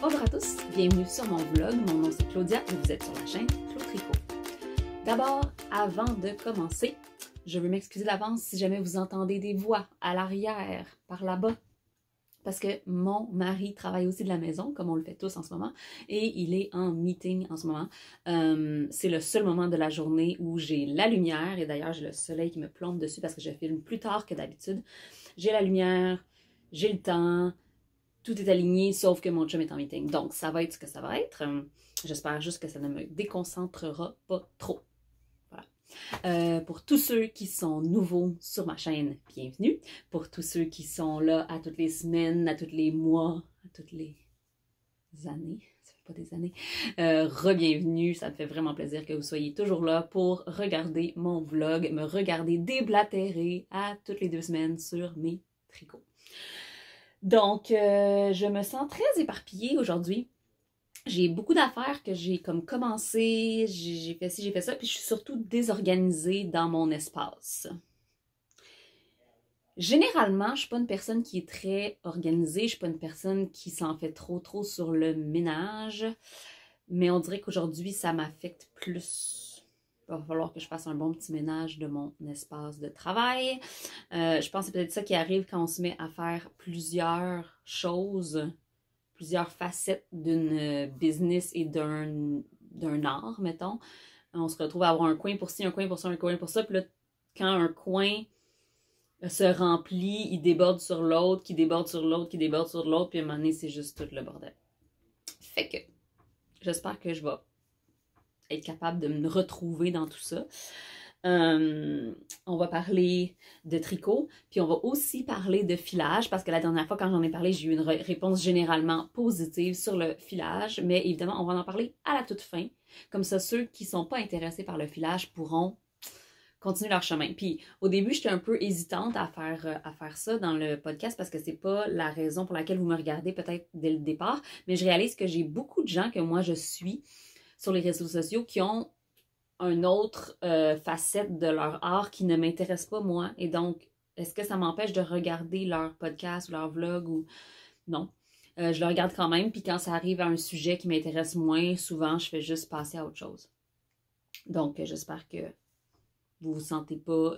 Bonjour à tous, bienvenue sur mon vlog. Mon nom c'est Claudia et vous êtes sur la chaîne Clau Tricot. D'abord, avant de commencer, je veux m'excuser d'avance si jamais vous entendez des voix à l'arrière, par là-bas. Parce que mon mari travaille aussi de la maison, comme on le fait tous en ce moment, et il est en meeting en ce moment. C'est le seul moment de la journée où j'ai la lumière, et d'ailleurs j'ai le soleil qui me plombe dessus parce que je filme plus tard que d'habitude. J'ai la lumière, j'ai le temps, tout est aligné, sauf que mon chum est en meeting. Donc ça va être ce que ça va être. J'espère juste que ça ne me déconcentrera pas trop. Pour tous ceux qui sont nouveaux sur ma chaîne, bienvenue. Pour tous ceux qui sont là à toutes les semaines, à tous les mois, à toutes les années, ça fait pas des années, re-bienvenue. Ça me fait vraiment plaisir que vous soyez toujours là pour regarder mon vlog, me regarder déblatérer à toutes les 2 semaines sur mes tricots. Donc, je me sens très éparpillée aujourd'hui. J'ai beaucoup d'affaires que j'ai comme commencé, j'ai fait ci, j'ai fait ça, puis je suis surtout désorganisée dans mon espace. Généralement, je suis pas une personne qui est très organisée, je suis pas une personne qui s'en fait trop sur le ménage, mais on dirait qu'aujourd'hui, ça m'affecte plus. Il va falloir que je fasse un bon petit ménage de mon espace de travail. Je pense que c'est peut-être ça qui arrive quand on se met à faire plusieurs choses, plusieurs facettes d'une business et d'un art, mettons. On se retrouve à avoir un coin pour ci, un coin pour ça, un coin pour ça. Puis là, quand un coin se remplit, il déborde sur l'autre, qui déborde sur l'autre, qui déborde sur l'autre, puis à un moment donné, c'est juste tout le bordel. Fait que j'espère que je vais être capable de me retrouver dans tout ça. On va parler de tricot, puis on va aussi parler de filage, parce que la dernière fois quand j'en ai parlé, j'ai eu une réponse généralement positive sur le filage, mais évidemment, on va en parler à la toute fin. Comme ça, ceux qui ne sont pas intéressés par le filage pourront continuer leur chemin. Puis au début, j'étais un peu hésitante à faire ça dans le podcast parce que c'est pas la raison pour laquelle vous me regardez peut-être dès le départ, mais je réalise que j'ai beaucoup de gens que moi je suis sur les réseaux sociaux qui ont une autre facette de leur art qui ne m'intéresse pas moi. Et donc, est-ce que ça m'empêche de regarder leur podcast ou leur vlog ou non? Je le regarde quand même, puis quand ça arrive à un sujet qui m'intéresse moins, souvent, je fais juste passer à autre chose. Donc, j'espère que vous vous sentez pas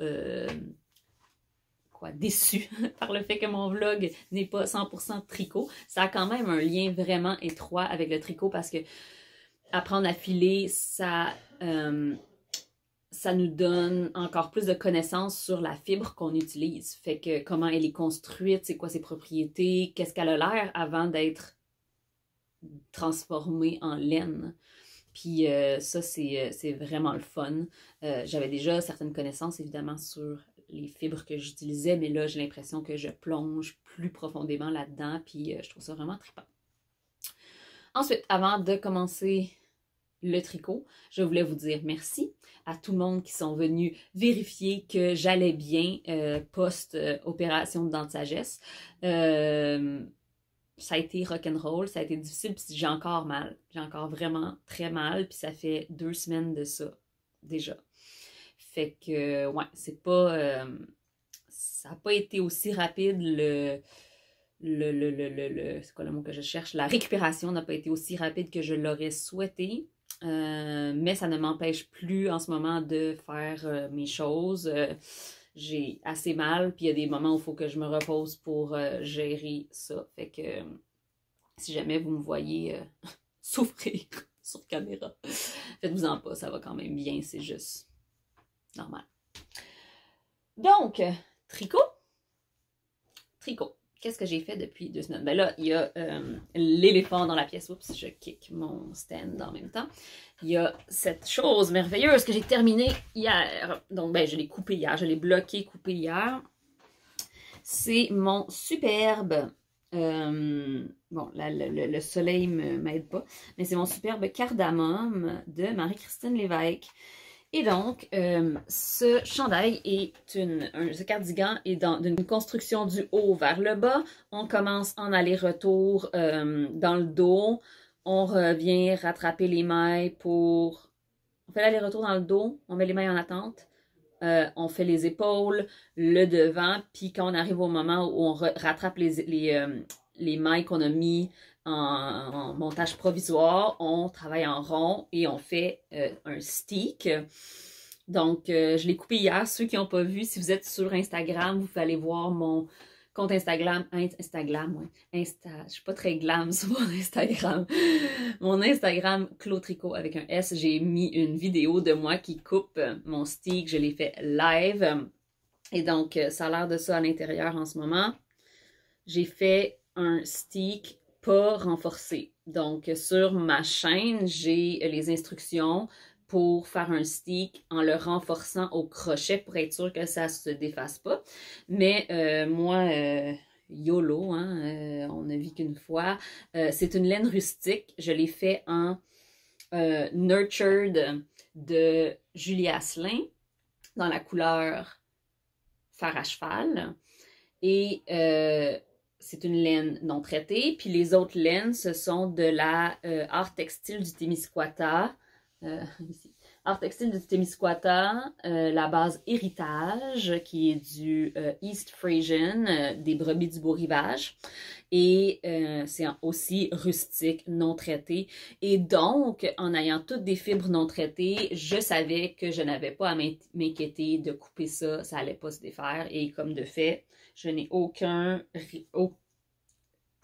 déçu par le fait que mon vlog n'est pas 100% tricot. Ça a quand même un lien vraiment étroit avec le tricot parce que apprendre à filer, ça nous donne encore plus de connaissances sur la fibre qu'on utilise. Fait que comment elle est construite, c'est quoi ses propriétés, qu'est-ce qu'elle a l'air avant d'être transformée en laine. Puis ça, c'est vraiment le fun. J'avais déjà certaines connaissances, évidemment, sur les fibres que j'utilisais, mais là, j'ai l'impression que je plonge plus profondément là-dedans, puis je trouve ça vraiment trippant. Ensuite, avant de commencer le tricot, je voulais vous dire merci à tout le monde qui sont venus vérifier que j'allais bien post-opération de dents de sagesse. Ça a été rock'n'roll, ça a été difficile, puis j'ai encore mal. J'ai encore vraiment très mal, puis ça fait 2 semaines de ça, déjà. Fait que, ouais, c'est pas... ça n'a pas été aussi rapide, c'est quoi le mot que je cherche? La récupération n'a pas été aussi rapide que je l'aurais souhaité. Mais ça ne m'empêche plus en ce moment de faire mes choses. J'ai assez mal, puis il y a des moments où il faut que je me repose pour gérer ça. Fait que si jamais vous me voyez souffrir sur caméra, faites-vous-en pas, ça va quand même bien, c'est juste normal. Donc, tricot. Qu'est-ce que j'ai fait depuis 2 semaines? Ben là, il y a l'éléphant dans la pièce. Oups, je kick mon stand en même temps. Il y a cette chose merveilleuse que j'ai terminée hier. Donc, ben, je l'ai coupé hier. Je l'ai bloqué, coupé hier. C'est mon superbe... bon, là, le soleil ne m'aide pas. Mais c'est mon superbe cardamome de Marie-Christine Lévesque. Et donc, ce chandail ce cardigan est d'une construction du haut vers le bas. On commence en aller-retour dans le dos. On revient rattraper les mailles pour... On fait l'aller-retour dans le dos, on met les mailles en attente. On fait les épaules, le devant. Puis quand on arrive au moment où on rattrape les mailles qu'on a mis en montage provisoire, on travaille en rond et on fait un stick. Donc, je l'ai coupé hier. Ceux qui n'ont pas vu, si vous êtes sur Instagram, vous pouvez aller voir mon compte Instagram. Je suis pas très glam sur mon Instagram. Mon Instagram, Clos Tricot avec un S. J'ai mis une vidéo de moi qui coupe mon stick. Je l'ai fait live. Et donc, ça a l'air de ça à l'intérieur en ce moment. J'ai fait un stick pas renforcé. Donc, sur ma chaîne, j'ai les instructions pour faire un stick en le renforçant au crochet pour être sûr que ça se défasse pas. Mais moi, YOLO, hein, on ne vit qu'une fois. C'est une laine rustique. Je l'ai fait en Nurtured de Julie Asselin dans la couleur Fer à cheval. Et c'est une laine non traitée. Puis les autres laines, ce sont de la Art Textile du Témiscouata. Ici. Art Textile du Témiscouata, la base Héritage, qui est du East Frisian, des brebis du Beau Rivage. Et c'est aussi rustique, non traité. Et donc, en ayant toutes des fibres non traitées, je savais que je n'avais pas à m'inquiéter de couper ça, ça allait pas se défaire. Et comme de fait, je n'ai il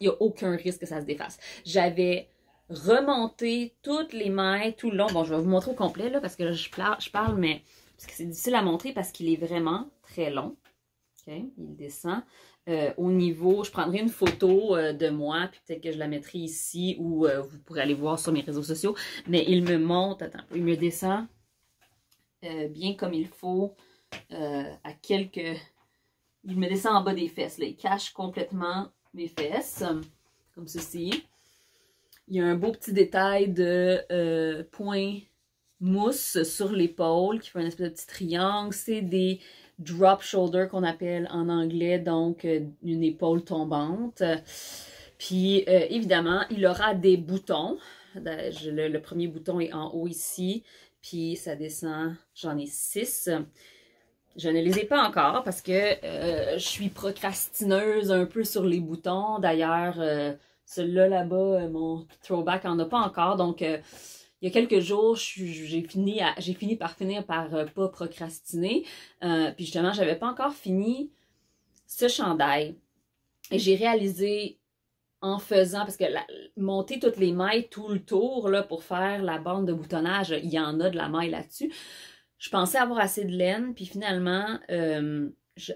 n'y a aucun risque que ça se défasse. J'avais remonté toutes les mailles tout le long. Bon, je vais vous montrer au complet, là, parce que là, je parle, mais parce que c'est difficile à montrer parce qu'il est vraiment très long. OK? Il descend. Au niveau, je prendrai une photo de moi, puis peut-être que je la mettrai ici ou vous pourrez aller voir sur mes réseaux sociaux. Mais il me monte, attends, il me descend bien comme il faut à quelques... Il me descend en bas des fesses, là. Il cache complètement mes fesses, comme ceci. Il y a un beau petit détail de point mousse sur l'épaule qui fait un espèce de petit triangle. C'est des drop shoulder qu'on appelle en anglais, donc une épaule tombante. Puis évidemment, il aura des boutons. Le premier bouton est en haut ici, puis ça descend, j'en ai 6. Je ne les ai pas encore parce que je suis procrastineuse un peu sur les boutons. D'ailleurs, celui-là là-bas, mon throwback en a pas encore. Donc, il y a quelques jours, j'ai fini par finir par pas procrastiner. Puis justement, j'avais pas encore fini ce chandail. Et j'ai réalisé en faisant, parce que monter toutes les mailles tout le tour là, pour faire la bande de boutonnage, il y en a de la maille là-dessus. Je pensais avoir assez de laine, puis finalement,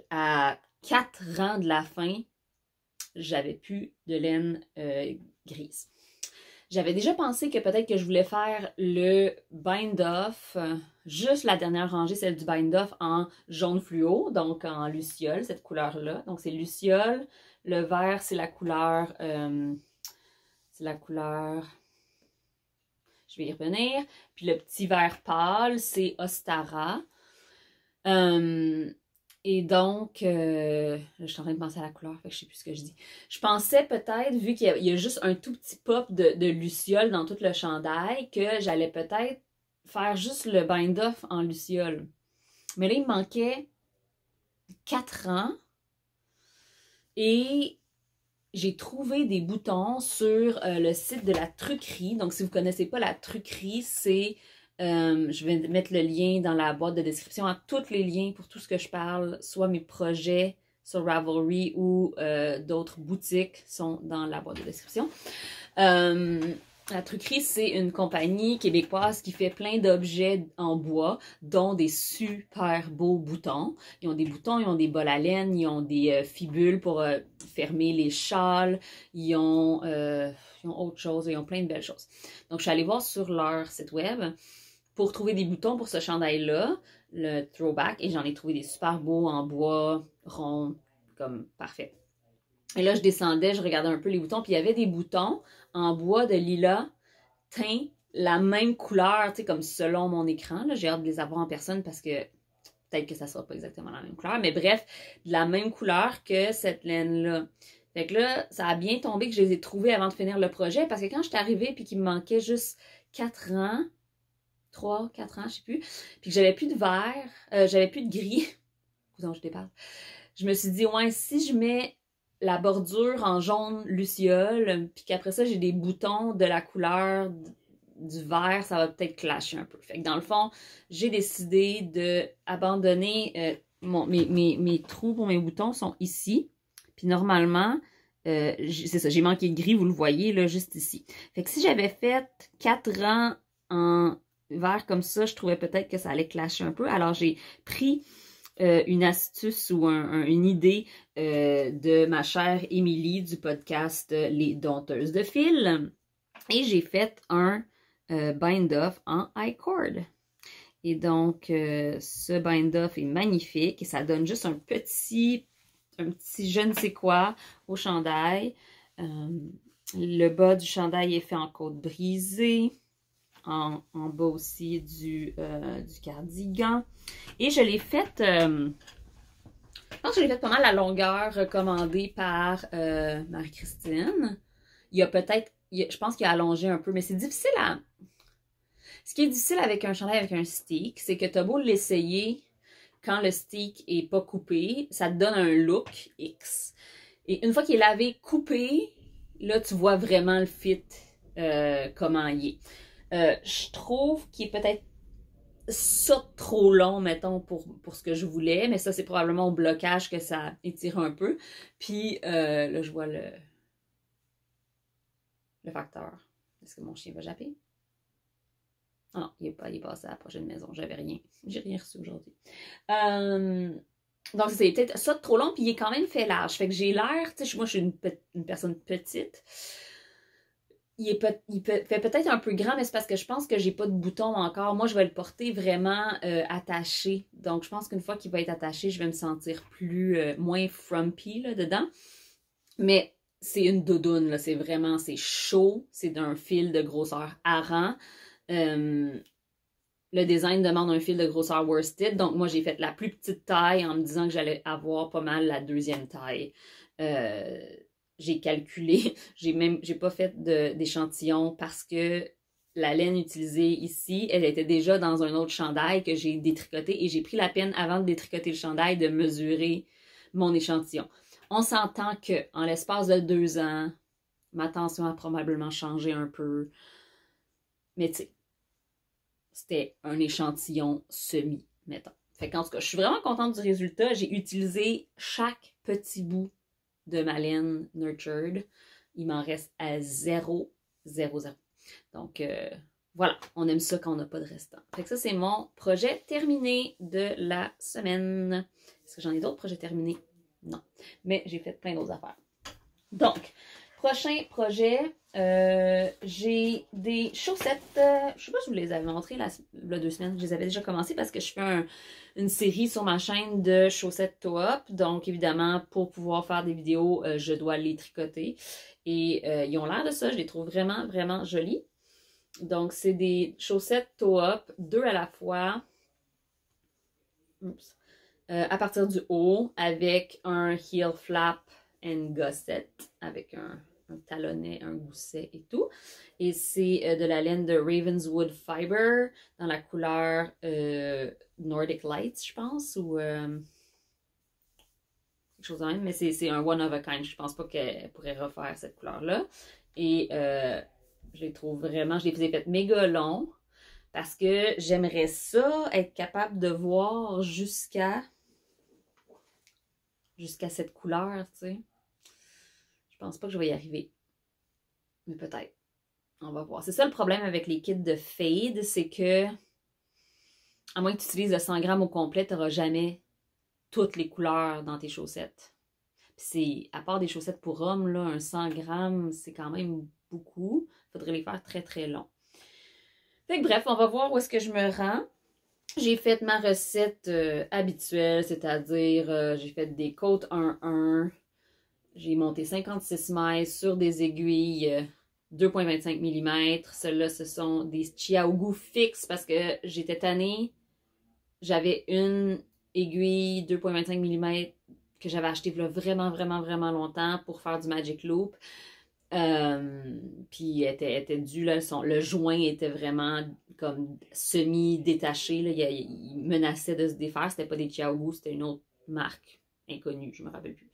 à 4 rangs de la fin, j'avais plus de laine grise. J'avais déjà pensé que peut-être que je voulais faire le bind-off, juste la dernière rangée, celle du bind-off en jaune fluo, donc en luciole, cette couleur-là. Donc c'est luciole, le vert c'est la couleur, je vais y revenir. Puis le petit vert pâle, c'est Ostara. Et donc, je suis en train de penser à la couleur, fait que je sais plus ce que je dis. Je pensais peut-être, vu qu'il y a juste un tout petit pop de luciole dans tout le chandail, que j'allais peut-être faire juste le bind-off en luciole. Mais là, il me manquait 4 rangs. Et j'ai trouvé des boutons sur le site de la Truquerie. Donc, si vous ne connaissez pas la Truquerie, c'est... je vais mettre le lien dans la boîte de description à tous les liens pour tout ce que je parle, soit mes projets sur Ravelry ou d'autres boutiques sont dans la boîte de description. La Truquerie, c'est une compagnie québécoise qui fait plein d'objets en bois, dont des super beaux boutons. Ils ont des boutons, ils ont des bols à laine, ils ont des fibules pour fermer les châles, ils ont autre chose, ils ont plein de belles choses. Donc, je suis allée voir sur leur site web pour trouver des boutons pour ce chandail-là, le throwback, et j'en ai trouvé des super beaux en bois rond, comme parfait. Et là, je descendais, je regardais un peu les boutons, puis il y avait des boutons en bois de lilas teint, la même couleur, tu sais, comme selon mon écran. J'ai hâte de les avoir en personne parce que peut-être que ça ne sera pas exactement la même couleur, mais bref, de la même couleur que cette laine-là. Fait que là, ça a bien tombé que je les ai trouvés avant de finir le projet parce que quand je suis arrivée puis qu'il me manquait juste 4 rangs, 3, 4 rangs, je sais plus, puis que j'avais plus de vert, j'avais plus de gris, je dépasse. Je me suis dit, ouais, si je mets la bordure en jaune luciole, puis qu'après ça, j'ai des boutons de la couleur du vert, ça va peut-être clasher un peu. Fait que dans le fond, j'ai décidé d'abandonner mes trous pour mes boutons sont ici. Puis normalement, c'est ça, j'ai manqué de gris, vous le voyez, là, juste ici. Fait que si j'avais fait 4 rangs en vert comme ça, je trouvais peut-être que ça allait clasher un peu. Alors, j'ai pris une astuce ou une idée de ma chère Émilie du podcast Les Dompteuses de fil. Et j'ai fait un bind-off en I-cord. Et donc, ce bind-off est magnifique et ça donne juste un petit je ne sais quoi au chandail. Le bas du chandail est fait en côte brisée. En bas aussi du cardigan. Et je l'ai fait, je pense que je l'ai fait pas mal la longueur recommandée par Marie-Christine. Il y a peut-être, je pense qu'il a allongé un peu, mais c'est difficile à... Ce qui est difficile avec un chandail avec un stick, c'est que tu as beau l'essayer quand le stick est pas coupé, ça te donne un look X. Et une fois qu'il est lavé, coupé, là, tu vois vraiment le fit, comment il est. Je trouve qu'il est peut-être ça trop long, mettons, pour ce que je voulais, mais ça, c'est probablement au blocage que ça étire un peu. Puis, là, je vois le facteur. Est-ce que mon chien va japper? Ah non, il est passé à la prochaine maison. J'avais rien. J'ai rien reçu aujourd'hui. Donc, c'est peut-être ça trop long, puis il est quand même fait large. Fait que j'ai l'air, tu sais, moi, je suis une personne petite. Il fait peut-être un peu grand, mais c'est parce que je pense que j'ai pas de bouton encore. Moi, je vais le porter vraiment attaché. Donc, je pense qu'une fois qu'il va être attaché, je vais me sentir moins frumpy là, dedans. Mais c'est une doudoune, là. C'est vraiment, c'est chaud. C'est d'un fil de grosseur Aran. Le design demande un fil de grosseur worsted. Donc, moi, j'ai fait la plus petite taille en me disant que j'allais avoir pas mal la deuxième taille. J'ai calculé, j'ai pas fait d'échantillon parce que la laine utilisée ici, elle était déjà dans un autre chandail que j'ai détricoté et j'ai pris la peine avant de détricoter le chandail de mesurer mon échantillon. On s'entend que en l'espace de 2 ans, ma tension a probablement changé un peu, mais tu sais, c'était un échantillon semi, mettons. Fait qu'en tout cas, je suis vraiment contente du résultat. J'ai utilisé chaque petit bout de ma laine Nurtured. Il m'en reste à 0, 0, 0. Donc, voilà, on aime ça quand on n'a pas de restant. Fait que ça, c'est mon projet terminé de la semaine. Est-ce que j'en ai d'autres projets terminés? Non. Mais j'ai fait plein d'autres affaires. Donc, prochain projet, j'ai des chaussettes. Je sais pas si je vous les avais montrées la 2 semaines. Je les avais déjà commencées parce que je fais une série sur ma chaîne de chaussettes toe-up. Donc, évidemment, pour pouvoir faire des vidéos, je dois les tricoter. Et ils ont l'air de ça. Je les trouve vraiment, vraiment jolies. Donc, c'est des chaussettes toe-up, 2 à la fois. Oups. À partir du haut, avec un heel flap and gusset, avec un talonnet, un gousset et tout. Et c'est de la laine de Ravenswood Fiber dans la couleur Nordic Lights, je pense, ou quelque chose de même, mais c'est un one of a kind. Je pense pas qu'elle pourrait refaire cette couleur-là. Et je les trouve vraiment, je les ai faites méga longs parce que j'aimerais ça être capable de voir jusqu'à cette couleur, tu sais. Je pense pas que je vais y arriver. Mais peut-être. On va voir. C'est ça le problème avec les kits de fade, c'est que à moins que tu utilises le 100 grammes au complet, tu n'auras jamais toutes les couleurs dans tes chaussettes. Puis à part des chaussettes pour hommes, là, un 100 grammes, c'est quand même beaucoup. Il faudrait les faire très très longs. Fait que bref, on va voir où est-ce que je me rends. J'ai fait ma recette habituelle, c'est-à-dire j'ai fait des côtes 1-1. J'ai monté 56 mailles sur des aiguilles 2,25 mm. Celles-là, ce sont des Chiaogu fixes parce que j'étais tannée. J'avais une aiguille 2,25 mm que j'avais achetée il y a vraiment, vraiment, vraiment longtemps pour faire du Magic Loop. Puis elle était due, là, le joint était vraiment comme semi-détaché. Il menaçait de se défaire. C'était pas des Chiaogu, c'était une autre marque inconnue, je me rappelle plus.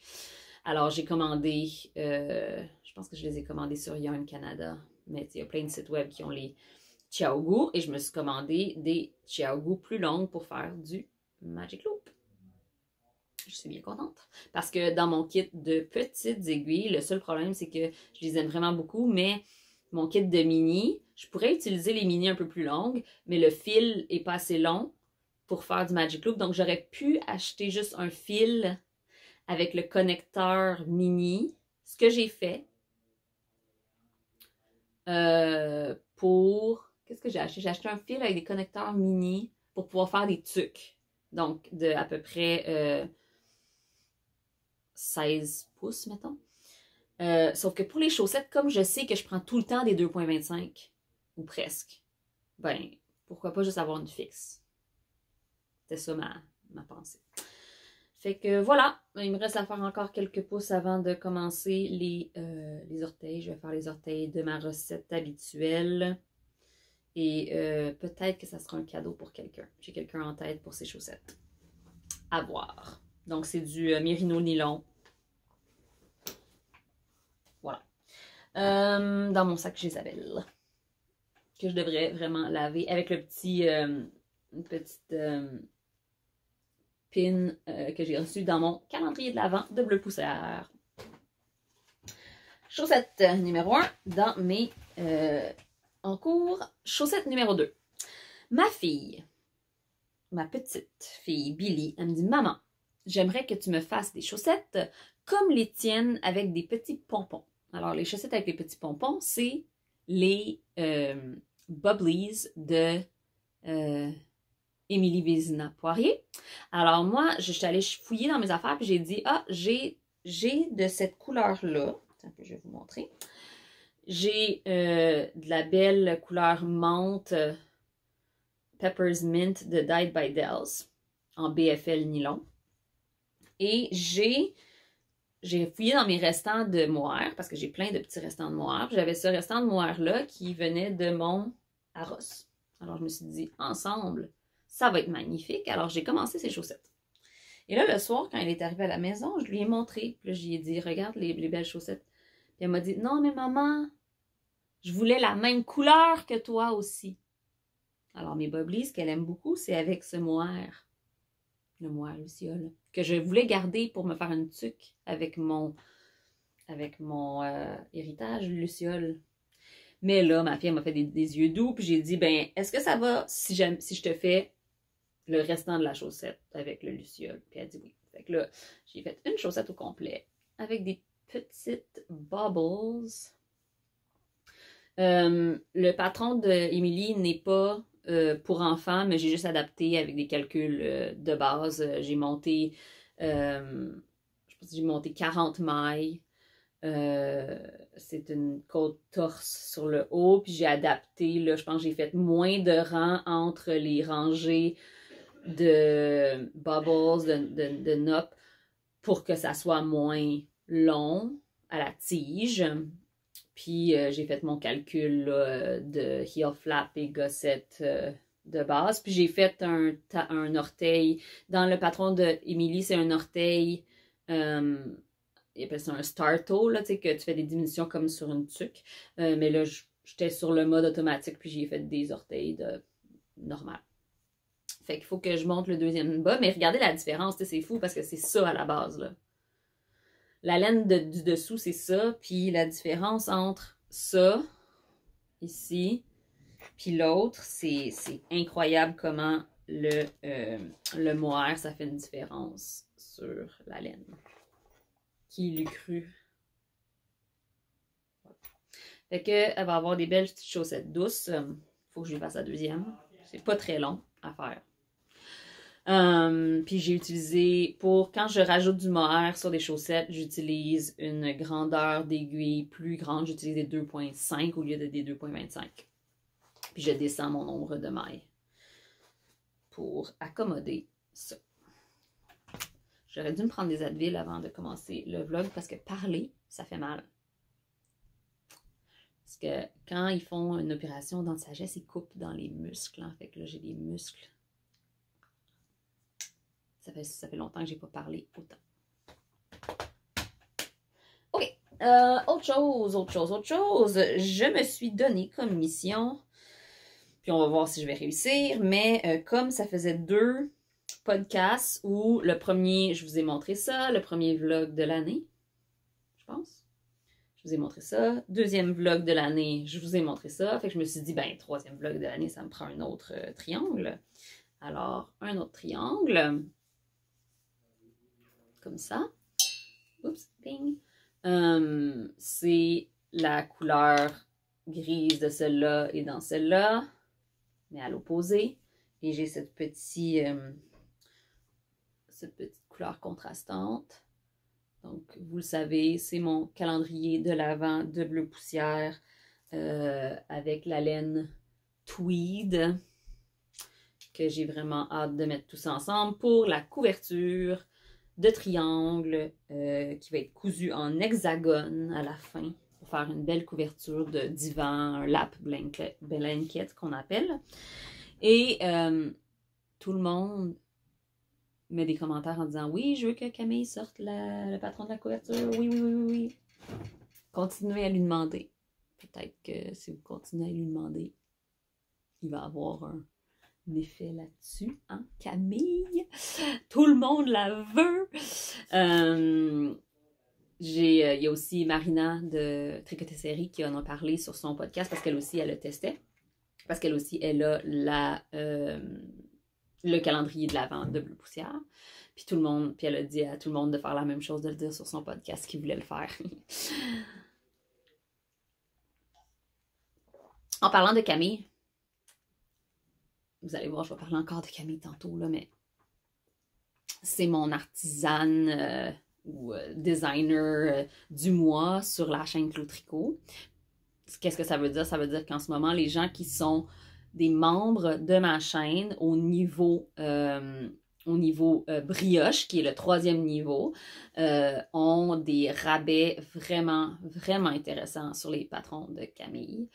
Alors, j'ai commandé, je pense que je les ai commandés sur Yarn Canada, mais il y a plein de sites web qui ont les Chiaogu et je me suis commandé des Chiaogu plus longues pour faire du Magic Loop. Je suis bien contente. Parce que dans mon kit de petites aiguilles, le seul problème, c'est que je les aime vraiment beaucoup, mais mon kit de mini, je pourrais utiliser les mini un peu plus longues, mais le fil est pas assez long pour faire du Magic Loop. Donc, j'aurais pu acheter juste un fil avec le connecteur mini. Ce que j'ai fait Qu'est-ce que j'ai acheté? J'ai acheté un fil avec des connecteurs mini pour pouvoir faire des tucs. Donc, de à peu près 16 pouces, mettons. Sauf que pour les chaussettes, comme je sais que je prends tout le temps des 2,25 ou presque, ben, pourquoi pas juste avoir une fixe? C'était ça ma pensée. Fait que voilà, il me reste à faire encore quelques pouces avant de commencer les orteils. Je vais faire les orteils de ma recette habituelle. Et peut-être que ça sera un cadeau pour quelqu'un. J'ai quelqu'un en tête pour ses chaussettes. À voir. Donc, c'est du Merino nylon. Voilà. Dans mon sac Isabelle. Que je devrais vraiment laver avec le petit... une petite pin que j'ai reçu dans mon calendrier de l'Avent de bleu poussière. Chaussette numéro 1 dans mes... en cours, chaussette numéro 2. Ma fille, ma petite fille Billy, elle me dit « Maman, j'aimerais que tu me fasses des chaussettes comme les tiennes avec des petits pompons. » Alors, les chaussettes avec les petits pompons, c'est les Bubblies de Émilie Vézina Poirier. Alors, moi, je suis allée fouiller dans mes affaires et j'ai dit « Ah, j'ai de cette couleur-là. » Attends, je vais vous montrer. J'ai de la belle couleur menthe Pepper's Mint de Dyed by Dells en BFL nylon. Et j'ai fouillé dans mes restants de mohair parce que j'ai plein de petits restants de mohair. J'avais ce restant de mohair-là qui venait de mon Aros. Alors je me suis dit, ensemble, ça va être magnifique. Alors j'ai commencé ces chaussettes. Et là, le soir, quand elle est arrivée à la maison, je lui ai montré. Puis là, j'y ai dit, regarde les belles chaussettes. Puis elle m'a dit, non mais maman, je voulais la même couleur que toi aussi. Alors, mes Bubblies, ce qu'elle aime beaucoup, c'est avec ce mohair. Le mohair luciole. Que je voulais garder pour me faire une tuque avec mon héritage luciole. Mais là, ma fille m'a fait des yeux doux, puis j'ai dit, ben, est-ce que ça va si je te fais le restant de la chaussette avec le luciole? Puis elle dit oui. Fait que là, j'ai fait une chaussette au complet avec des petites bubbles. Le patron d'Émilie n'est pas pour enfants, mais j'ai juste adapté avec des calculs de base. J'ai monté, je pense que j'ai monté 40 mailles. C'est une côte torse sur le haut, puis j'ai adapté, là, je pense que j'ai fait moins de rangs entre les rangées de bubbles, de nopp, pour que ça soit moins long à la tige. Puis j'ai fait mon calcul là, de heel flap et gossette de base. Puis j'ai fait un orteil. Dans le patron d'Émilie, c'est un orteil, il appelle ça un star toe, là, tu sais, que tu fais des diminutions comme sur une tuque. Mais là, j'étais sur le mode automatique, puis j'ai fait des orteils normal. Fait qu'il faut que je monte le deuxième bas. Mais regardez la différence, c'est fou parce que c'est ça à la base, là. La laine du dessous, c'est ça. Puis la différence entre ça, ici, puis l'autre, c'est incroyable comment le mohair, ça fait une différence sur la laine. Qui l'eût cru? Fait qu'elle va avoir des belles petites chaussettes douces. Faut que je lui fasse la deuxième. C'est pas très long à faire. Puis j'ai utilisé, quand je rajoute du mohair sur des chaussettes, j'utilise une grandeur d'aiguille plus grande. J'utilise des 2,5 au lieu de des 2,25. Puis je descends mon nombre de mailles pour accommoder ça. J'aurais dû me prendre des Advil avant de commencer le vlog parce que parler, ça fait mal. Parce que quand ils font une opération dents de sagesse, ils coupent dans les muscles. Hein. Fait que là, j'ai des muscles. Ça fait longtemps que j'ai pas parlé autant. Autre chose. Je me suis donné comme mission, puis on va voir si je vais réussir, mais comme ça faisait 2 podcasts où le premier, je vous ai montré ça, le premier vlog de l'année, je pense. Je vous ai montré ça. Deuxième vlog de l'année, je vous ai montré ça. Fait que je me suis dit, ben, troisième vlog de l'année, ça me prend un autre triangle. Alors, un autre triangle. Comme ça. Oups, ping. C'est la couleur grise de celle-là et dans celle-là, mais à l'opposé. Et j'ai cette petite couleur contrastante. Donc, vous le savez, c'est mon calendrier de l'Avent de bleu poussière avec la laine tweed que j'ai vraiment hâte de mettre tout ça ensemble pour la couverture de triangle qui va être cousu en hexagone à la fin pour faire une belle couverture de divan, un lap blanket qu'on appelle. Et tout le monde met des commentaires en disant « Oui, je veux que Camille sorte le patron de la couverture. Oui, oui, oui, oui, oui. » Continuez à lui demander. Peut-être que si vous continuez à lui demander, il va avoir un effet là-dessus, hein, Camille? Tout le monde la veut! Il y a aussi Marina de Tricoter-Série qui en a parlé sur son podcast parce qu'elle aussi, elle le testait. Parce qu'elle aussi, elle a le calendrier de l'Avent de bleu poussière. Puis elle a dit à tout le monde de faire la même chose, de le dire sur son podcast qui voulait le faire. En parlant de Camille, vous allez voir, je vais parler encore de Camille tantôt, là, mais c'est mon artisane ou designer du mois sur la chaîne Clos Tricot. Qu'est-ce que ça veut dire? Ça veut dire qu'en ce moment, les gens qui sont des membres de ma chaîne au niveau brioche, qui est le 3e niveau, ont des rabais vraiment, vraiment intéressants sur les patrons de Camille.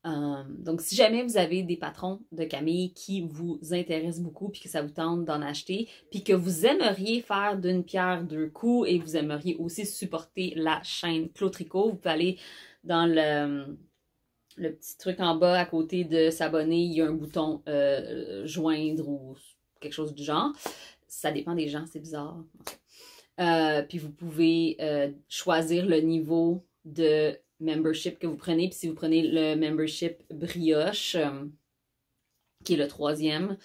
Donc, si jamais vous avez des patrons de Camille qui vous intéressent beaucoup, puis que ça vous tente d'en acheter, puis que vous aimeriez faire d'une pierre 2 coups et vous aimeriez aussi supporter la chaîne Clos Tricot, vous pouvez aller dans le petit truc en bas à côté de s'abonner, il y a un bouton joindre ou quelque chose du genre. Ça dépend des gens, c'est bizarre. Puis vous pouvez choisir le niveau de membership que vous prenez. Puis si vous prenez le membership brioche, qui est le 3e,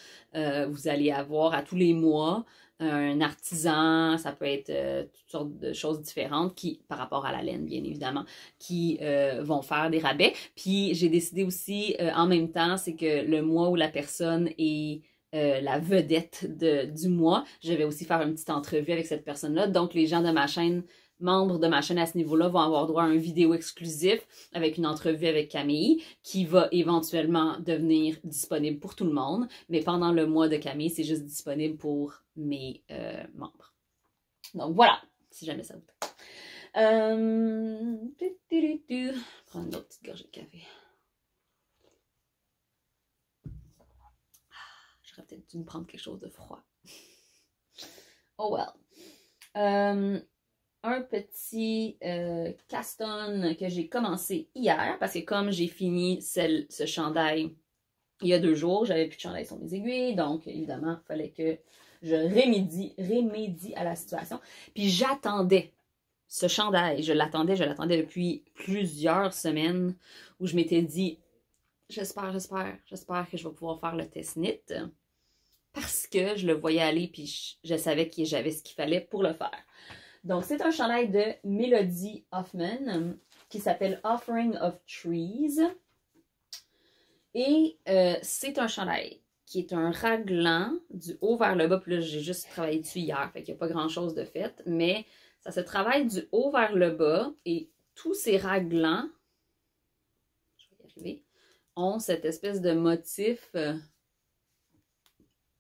vous allez avoir à tous les mois un artisan, ça peut être toutes sortes de choses différentes qui, par rapport à la laine, bien évidemment, qui vont faire des rabais. Puis j'ai décidé aussi, en même temps, c'est que le mois où la personne est la vedette du mois, je vais aussi faire une petite entrevue avec cette personne-là. Donc, les gens de ma chaîne, membres de ma chaîne à ce niveau-là, vont avoir droit à une vidéo exclusif avec une entrevue avec Camille qui va éventuellement devenir disponible pour tout le monde. Mais pendant le mois de Camille, c'est juste disponible pour mes membres. Donc voilà, si jamais ça vous tente. Prendre une autre petite gorgée de café. J'aurais peut-être dû me prendre quelque chose de froid. Oh well. Un petit caston que j'ai commencé hier, parce que comme j'ai fini ce chandail il y a 2 jours, j'avais plus de chandail sur mes aiguilles, donc évidemment, il fallait que je remédie à la situation. Puis j'attendais ce chandail, je l'attendais depuis plusieurs semaines, où je m'étais dit, j'espère que je vais pouvoir faire le test knit, parce que je le voyais aller, puis je savais que j'avais ce qu'il fallait pour le faire. Donc, c'est un chandail de Melody Hoffman qui s'appelle Offering of Trees. Et c'est un chandail qui est un raglan du haut vers le bas. Puis là, j'ai juste travaillé dessus hier, fait qu'il n'y a pas grand-chose de fait. Mais ça se travaille du haut vers le bas. Et tous ces raglans, je vais y arriver, ont cette espèce de motif... je ne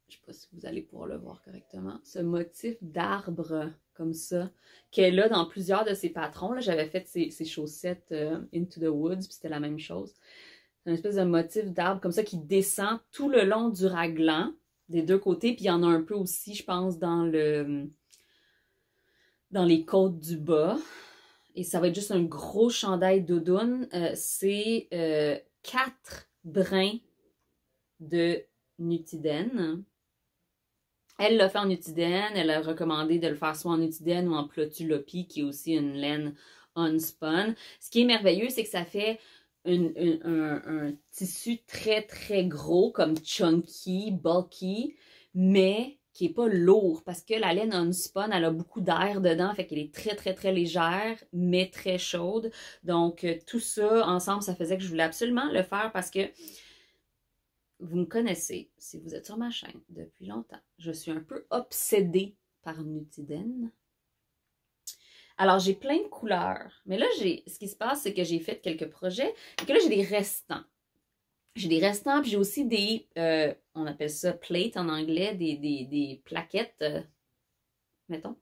sais pas si vous allez pouvoir le voir correctement. Ce motif d'arbre comme ça, qu'elle a dans plusieurs de ses patrons. J'avais fait ses chaussettes Into the Woods, puis c'était la même chose. C'est une espèce de motif d'arbre comme ça qui descend tout le long du raglan, des 2 côtés, puis il y en a un peu aussi, je pense, dans les côtes du bas. et ça va être juste un gros chandail doudoune. C'est 4 brins de Nutiden. Elle l'a fait en Nutiden, elle a recommandé de le faire soit en Nutiden ou en Plotulopi, qui est aussi une laine unspun. Ce qui est merveilleux, c'est que ça fait un tissu très très gros, comme chunky, bulky, mais qui est pas lourd, parce que la laine unspun, elle a beaucoup d'air dedans, fait qu'elle est très très très légère, mais très chaude. Donc tout ça ensemble, ça faisait que je voulais absolument le faire parce que vous me connaissez, si vous êtes sur ma chaîne depuis longtemps, je suis un peu obsédée par Nutiden. Alors, j'ai plein de couleurs. Mais là, ce qui se passe, c'est que j'ai fait quelques projets et que là, j'ai des restants. J'ai des restants, puis j'ai aussi des, on appelle ça plates en anglais, des plaquettes, mettons,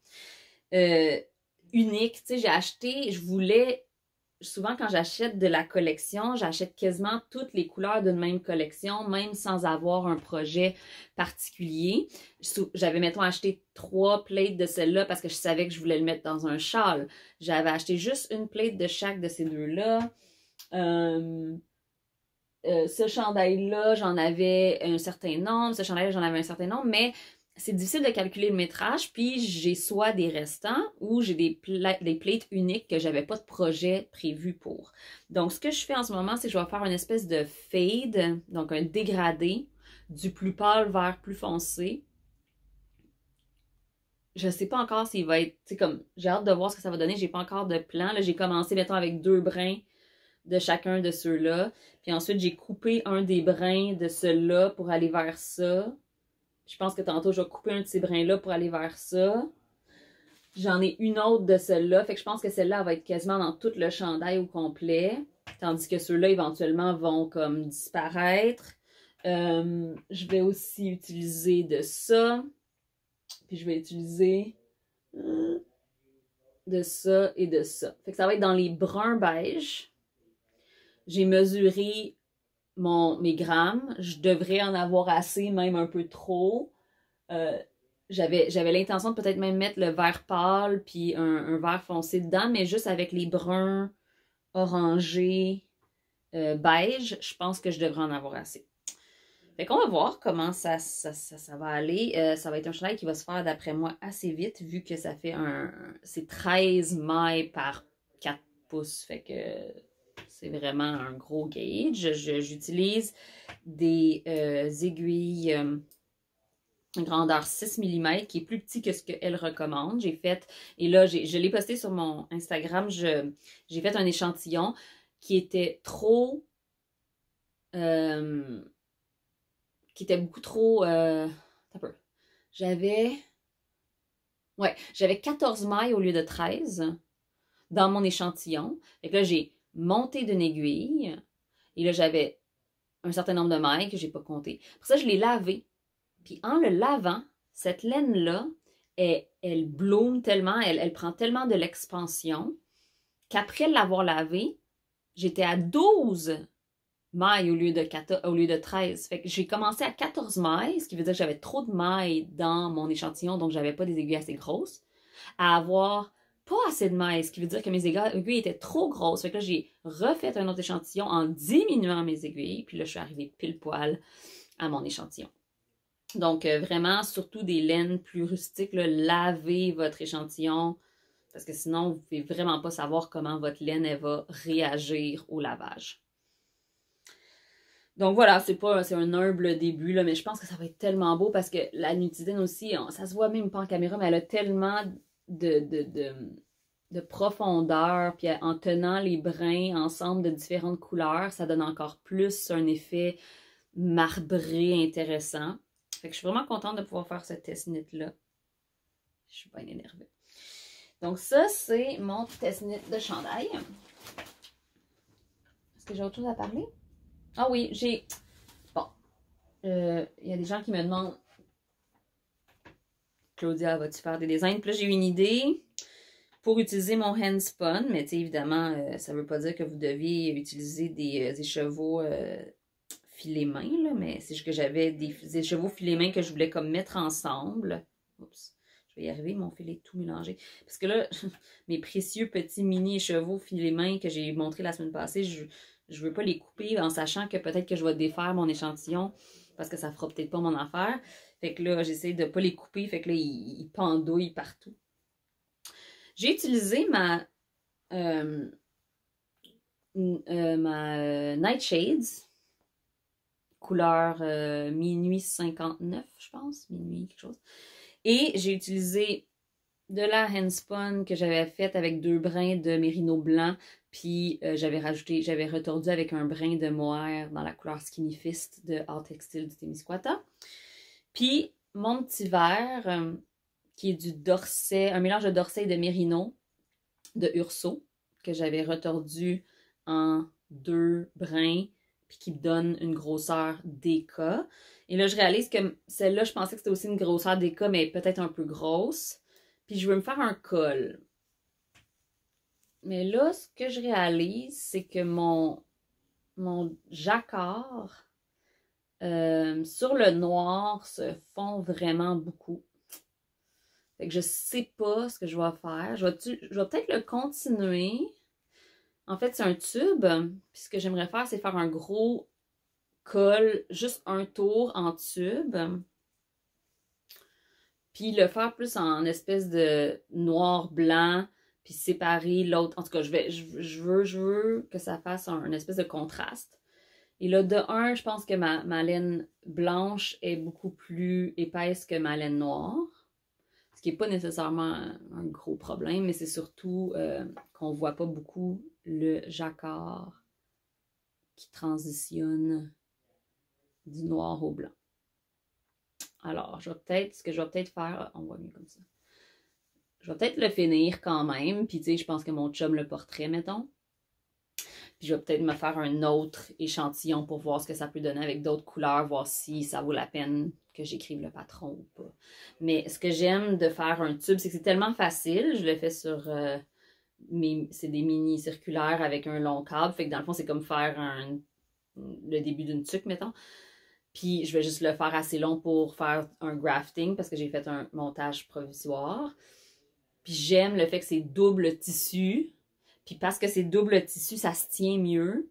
uniques. Tu sais, j'ai acheté, je voulais, souvent quand j'achète de la collection, j'achète quasiment toutes les couleurs d'une même collection, même sans avoir un projet particulier. J'avais, mettons, acheté 3 plates de celle-là parce que je savais que je voulais le mettre dans un châle. J'avais acheté juste une plate de chaque de ces deux-là. Ce chandail-là, j'en avais un certain nombre. Ce chandail-là, j'en avais un certain nombre, mais c'est difficile de calculer le métrage, puis j'ai soit des restants ou j'ai des plates uniques que j'avais pas de projet prévu pour. Donc, ce que je fais en ce moment, c'est que je vais faire une espèce de fade, donc un dégradé, du plus pâle vers plus foncé. Je sais pas encore s'il va être, tu sais, comme, j'ai hâte de voir ce que ça va donner, j'ai pas encore de plan. Là, j'ai commencé, mettons, avec 2 brins de chacun de ceux-là. Puis ensuite, j'ai coupé un des brins de ceux-là pour aller vers ça. Je pense que tantôt, je vais couper un de ces brins-là pour aller vers ça. J'en ai une autre de celle-là. Fait que je pense que celle-là va être quasiment dans tout le chandail au complet. Tandis que ceux-là, éventuellement, vont comme disparaître. Je vais aussi utiliser de ça. Puis je vais utiliser de ça et de ça. Fait que ça va être dans les bruns beige. J'ai mesuré mes grammes. Je devrais en avoir assez, même un peu trop. J'avais l'intention de peut-être même mettre le vert pâle puis un vert foncé dedans, mais juste avec les bruns orangés beige, je pense que je devrais en avoir assez. Fait qu'on va voir comment ça va aller. Ça va être un chandail qui va se faire, d'après moi, assez vite, vu que ça fait c'est 13 mailles par 4 pouces. Fait que c'est vraiment un gros gauge. J'utilise des aiguilles grandeur 6 mm, qui est plus petit que ce qu'elle recommande. J'ai fait, et là, je l'ai posté sur mon Instagram, j'ai fait un échantillon qui était trop... qui était beaucoup trop... un peu. J'avais 14 mailles au lieu de 13 dans mon échantillon. Fait que là, j'ai monté d'une aiguille. Et là, j'avais un certain nombre de mailles que j'ai pas compté. Pour ça, je l'ai lavé. Puis en le lavant, cette laine-là, elle bloom tellement, elle prend tellement de l'expansion qu'après l'avoir lavée, j'étais à 12 mailles au lieu de 13. Fait que j'ai commencé à 14 mailles, ce qui veut dire que j'avais trop de mailles dans mon échantillon, donc j'avais pas des aiguilles assez grosses, à avoir pas assez de mailles, ce qui veut dire que mes aiguilles étaient trop grosses. Fait que là, j'ai refait un autre échantillon en diminuant mes aiguilles, puis là, je suis arrivée pile poil à mon échantillon. Donc, vraiment, surtout des laines plus rustiques, là, lavez votre échantillon, parce que sinon, vous ne pouvez vraiment pas savoir comment votre laine elle va réagir au lavage. Donc voilà, c'est un humble début, là, mais je pense que ça va être tellement beau parce que la Nutiden aussi, ça se voit même pas en caméra, mais elle a tellement de profondeur, puis en tenant les brins ensemble de différentes couleurs, ça donne encore plus un effet marbré intéressant. Fait que je suis vraiment contente de pouvoir faire ce test knit-là. Je suis bien énervée. Donc ça, c'est mon test knit de chandail. Est-ce que j'ai autre chose à parler? Ah oui, j'ai... Bon. Il y a des gens qui me demandent... Claudia, vas-tu faire des designs? Puis là, j'ai eu une idée pour utiliser mon handspun. Mais tu sais, évidemment, ça ne veut pas dire que vous deviez utiliser des écheveaux... filet main, là, mais c'est juste que j'avais des écheveaux filet main que je voulais comme mettre ensemble. Oups. Je vais y arriver, mon fil est tout mélangé. Parce que là, mes précieux petits mini écheveaux filets mains que j'ai montré la semaine passée, je veux pas les couper en sachant que peut-être que je vais défaire mon échantillon parce que ça fera peut-être pas mon affaire. Fait que là, j'essaie de pas les couper. Fait que là, ils pendouillent partout. J'ai utilisé ma Nightshades, couleur minuit 59, je pense. Minuit, quelque chose. Et j'ai utilisé de la handspun que j'avais faite avec 2 brins de mérino blanc, puis j'avais retordu avec un brin de mohair dans la couleur Skinny Fist de Art Textile du Témiscouata. Puis mon petit verre, qui est du Dorset, un mélange de Dorset et de mérino de Urso, que j'avais retordu en 2 brins, puis qui me donne une grosseur DK. Et là, je réalise que celle-là, je pensais que c'était aussi une grosseur DK, mais peut-être un peu grosse. Puis je veux me faire un col. Mais là, ce que je réalise, c'est que mon jacquard sur le noir se fond vraiment beaucoup. Fait que je sais pas ce que je vais faire. Je vais peut-être le continuer. En fait, c'est un tube. Puis ce que j'aimerais faire, c'est faire un gros col, juste un tour en tube. Puis le faire plus en espèce de noir-blanc, puis séparer l'autre. En tout cas, je veux que ça fasse un espèce de contraste. Et là, de un, je pense que ma laine blanche est beaucoup plus épaisse que ma laine noire. Ce qui n'est pas nécessairement un gros problème, mais c'est surtout qu'on ne voit pas beaucoup le jacquard qui transitionne du noir au blanc. Alors, ce que je vais peut-être faire, on voit mieux comme ça. Je vais peut-être le finir quand même, puis tu sais, je pense que mon chum le porterait, mettons. Puis je vais peut-être me faire un autre échantillon pour voir ce que ça peut donner avec d'autres couleurs, voir si ça vaut la peine que j'écrive le patron ou pas. Mais ce que j'aime de faire un tube, c'est que c'est tellement facile. Je le fais sur... c'est des mini circulaires avec un long câble. Fait que dans le fond, c'est comme faire le début d'une tuque, mettons. Puis je vais juste le faire assez long pour faire un grafting parce que j'ai fait un montage provisoire. Puis j'aime le fait que c'est double tissu. Puis parce que c'est double tissu, ça se tient mieux.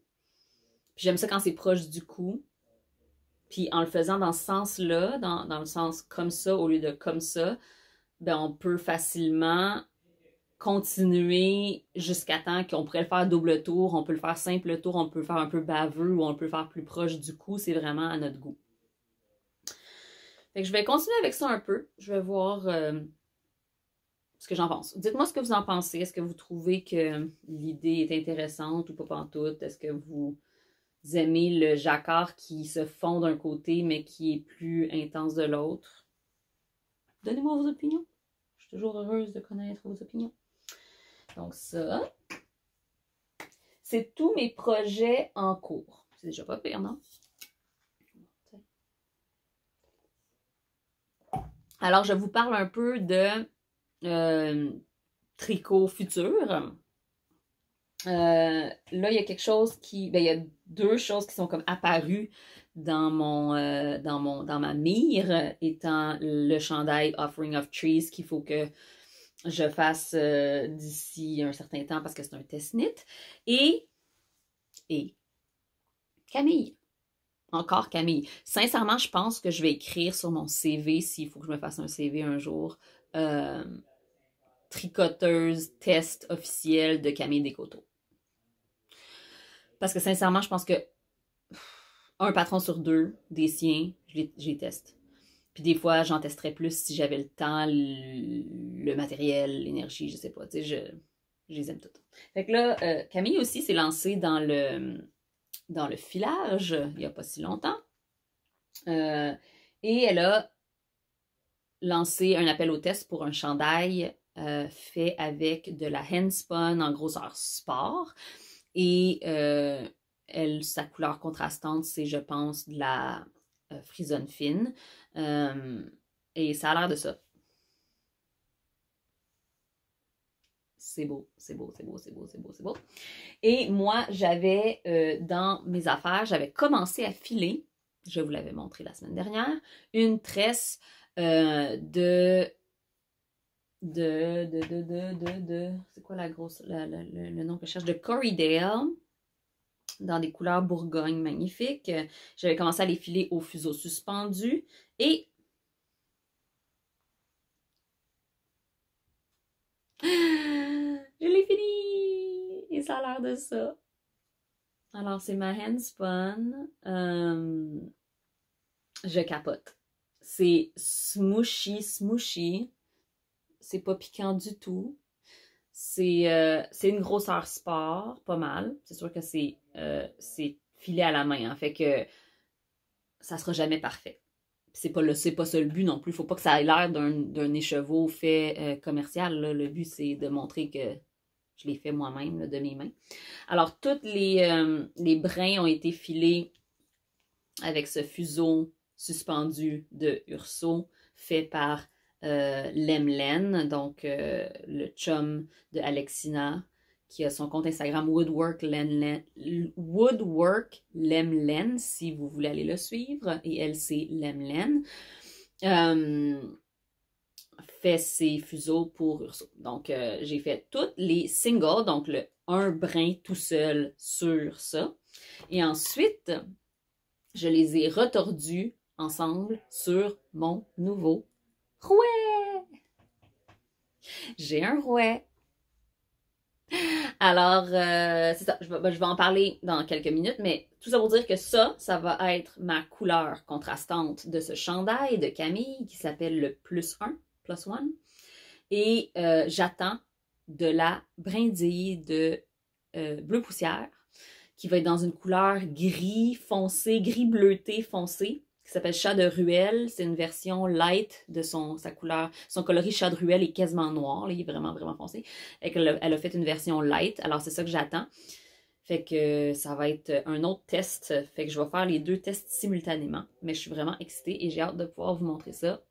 Puis j'aime ça quand c'est proche du cou. Puis en le faisant dans ce sens-là, dans le sens comme ça au lieu de comme ça, ben on peut facilement continuer jusqu'à temps qu'on pourrait le faire double tour, on peut le faire simple tour, on peut le faire un peu baveux ou on peut le faire plus proche du cou, c'est vraiment à notre goût. Fait que je vais continuer avec ça un peu. Je vais voir ce que j'en pense. Dites-moi ce que vous en pensez. Est-ce que vous trouvez que l'idée est intéressante ou pas pantoute? Est-ce que vous aimez le jacquard qui se fond d'un côté mais qui est plus intense de l'autre? Donnez-moi vos opinions. Je suis toujours heureuse de connaître vos opinions. Donc ça, c'est tous mes projets en cours. C'est déjà pas pire, non? Alors, je vous parle un peu de tricot futur. Là, il y a quelque chose qui... Ben, il y a 2 choses qui sont comme apparues dans ma mire, étant le chandail Offering of Trees qu'il faut que je fasse d'ici un certain temps parce que c'est un test knit. Et Camille. Encore Camille. Sincèrement, je pense que je vais écrire sur mon CV, s'il faut que je me fasse un CV un jour, tricoteuse test officiel de Camille Descoteaux. Parce que sincèrement, je pense que un patron sur 2 des siens, je les teste. Puis des fois, j'en testerais plus si j'avais le temps, le matériel, l'énergie, je sais pas. Tu sais, je les aime toutes. Fait que là, Camille aussi s'est lancée dans le filage il n'y a pas si longtemps. Et elle a lancé un appel au test pour un chandail fait avec de la handspun en grosseur sport. Et sa couleur contrastante, c'est, je pense, de la frisonne fine. Et ça a l'air de ça. C'est beau, c'est beau, c'est beau, c'est beau, c'est beau, c'est beau. Et moi, j'avais dans mes affaires, j'avais commencé à filer, je vous l'avais montré la semaine dernière, une tresse de c'est quoi la grosse, le nom que je cherche, de Corriedale, dans des couleurs Bourgogne magnifiques. J'avais commencé à les filer au fuseau suspendu et je l'ai fini! Et ça a l'air de ça. Alors, c'est ma handspun. Je capote. C'est smooshy, smooshy. C'est pas piquant du tout. C'est une grosseur sport, pas mal. C'est sûr que c'est filé à la main, hein, fait que ça sera jamais parfait. C'est pas ça le but non plus. Faut pas que ça ait l'air d'un écheveau fait commercial, là. Le but, c'est de montrer que je l'ai fait moi-même, de mes mains. Alors, tous les brins ont été filés avec ce fuseau suspendu de Urso fait par Lemlen, donc le chum de Alexina, qui a son compte Instagram Woodwork Lemlen, si vous voulez aller le suivre, et elle, c'est Lemlen. Fait ses fuseaux pour Urso. Donc, j'ai fait tous les singles, donc le un brin tout seul sur ça. Et ensuite, je les ai retordus ensemble sur mon nouveau rouet. J'ai un rouet. Alors, c'est ça, je vais en parler dans quelques minutes, mais tout ça pour dire que ça va être ma couleur contrastante de ce chandail de Camille qui s'appelle le plus 1, plus 1. Et j'attends de la brindille de bleu poussière qui va être dans une couleur gris foncé, gris bleuté foncé, qui s'appelle Chat de Ruelle. C'est une version light de sa couleur. Son coloris Chat de Ruelle est quasiment noir, là, il est vraiment, vraiment foncé. Et elle a fait une version light, alors c'est ça que j'attends. Fait que ça va être un autre test. Fait que je vais faire les deux tests simultanément. Mais je suis vraiment excitée et j'ai hâte de pouvoir vous montrer ça.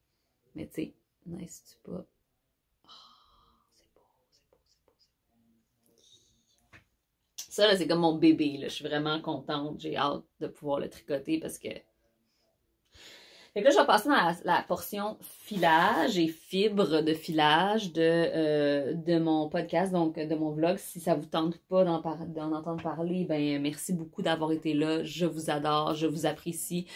Mais tu sais, nice-tu pas? Ça, là, c'est comme mon bébé, là. Je suis vraiment contente. J'ai hâte de pouvoir le tricoter parce que... Fait que là, je vais passer dans la portion filage et fibres de filage de mon podcast, donc de mon vlog. Si ça vous tente pas d'en entendre parler, ben merci beaucoup d'avoir été là. Je vous adore, je vous apprécie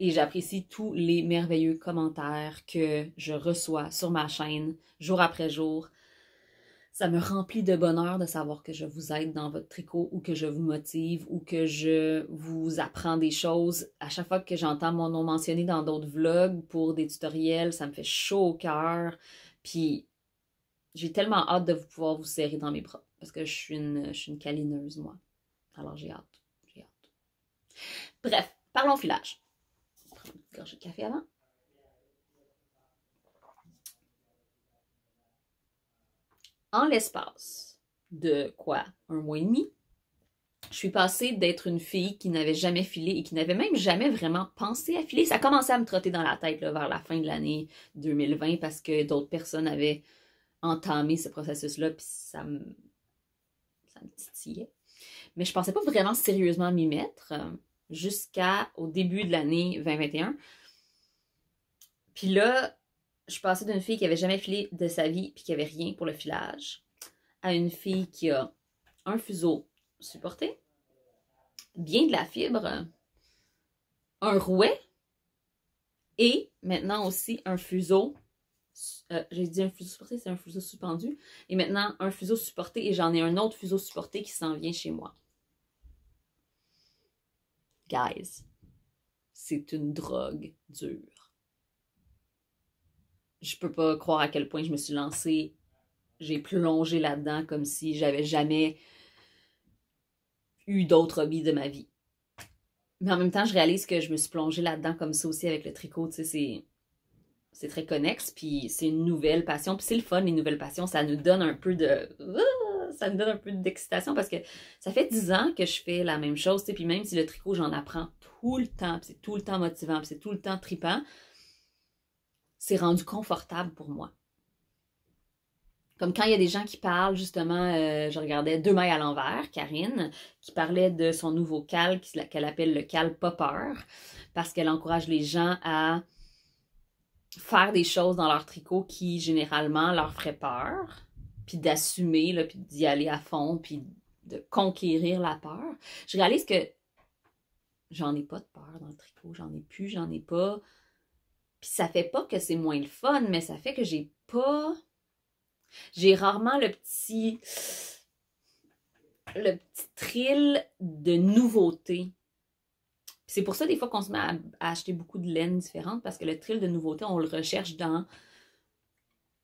et j'apprécie tous les merveilleux commentaires que je reçois sur ma chaîne jour après jour. Ça me remplit de bonheur de savoir que je vous aide dans votre tricot ou que je vous motive ou que je vous apprends des choses. À chaque fois que j'entends mon nom mentionné dans d'autres vlogs pour des tutoriels, ça me fait chaud au cœur. Puis j'ai tellement hâte de pouvoir vous serrer dans mes bras parce que je suis une câlineuse, moi. Alors j'ai hâte. J'ai hâte. Bref, parlons filage. Je vais prendre une petite gorgée de café avant. En l'espace de quoi? Un mois et demi, je suis passée d'être une fille qui n'avait jamais filé et qui n'avait même jamais vraiment pensé à filer. Ça commençait à me trotter dans la tête là, vers la fin de l'année 2020 parce que d'autres personnes avaient entamé ce processus-là puis ça me titillait. Mais je pensais pas vraiment sérieusement m'y mettre jusqu'au début de l'année 2021. Puis là, je suis passée d'une fille qui avait jamais filé de sa vie puis qui avait rien pour le filage à une fille qui a un fuseau supporté, bien de la fibre, un rouet et maintenant aussi un fuseau. J'ai dit un fuseau supporté, c'est un fuseau suspendu. Et maintenant un fuseau supporté et j'en ai un autre fuseau supporté qui s'en vient chez moi. Guys, c'est une drogue dure. Je peux pas croire à quel point je me suis lancée. J'ai plongé là-dedans comme si j'avais jamais eu d'autres hobbies de ma vie. Mais en même temps, je réalise que je me suis plongée là-dedans comme ça aussi avec le tricot. Tu sais, c'est très connexe, puis c'est une nouvelle passion. Puis c'est le fun, les nouvelles passions. Ça nous donne un peu de... Ça nous donne un peu d'excitation parce que ça fait 10 ans que je fais la même chose. Tu sais, puis même si le tricot, j'en apprends tout le temps, puis c'est tout le temps motivant, puis c'est tout le temps trippant, c'est rendu confortable pour moi. Comme quand il y a des gens qui parlent, justement, je regardais Deux mailles à l'envers, Karine, qui parlait de son nouveau cal qu'elle appelle le cal Popper, parce qu'elle encourage les gens à faire des choses dans leur tricot qui, généralement, leur feraient peur, puis d'assumer, là, puis d'y aller à fond, puis de conquérir la peur. Je réalise que j'en ai pas de peur dans le tricot, j'en ai plus, j'en ai pas. Puis ça fait pas que c'est moins le fun, mais ça fait que j'ai rarement le petit thrill de nouveauté. C'est pour ça, des fois, qu'on se met à acheter beaucoup de laine différente, parce que le thrill de nouveauté, on le recherche dans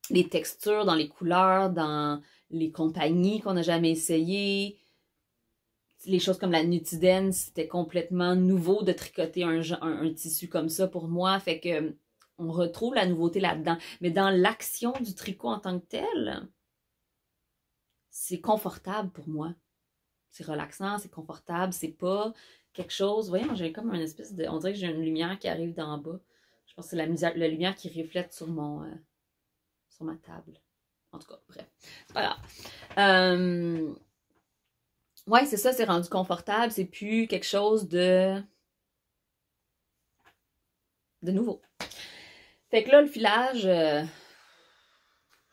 les textures, dans les couleurs, dans les compagnies qu'on n'a jamais essayées. Les choses comme la Nutiden, c'était complètement nouveau de tricoter un tissu comme ça pour moi. Fait que on retrouve la nouveauté là-dedans. Mais dans l'action du tricot en tant que tel, c'est confortable pour moi. C'est relaxant, c'est confortable, c'est pas quelque chose... Voyons, j'ai comme une espèce de... On dirait que j'ai une lumière qui arrive d'en bas. Je pense que c'est la lumière qui reflète sur ma table. En tout cas, bref. C'est pas grave. Ouais, c'est ça, c'est rendu confortable. C'est plus quelque chose de nouveau. Fait que là, le filage,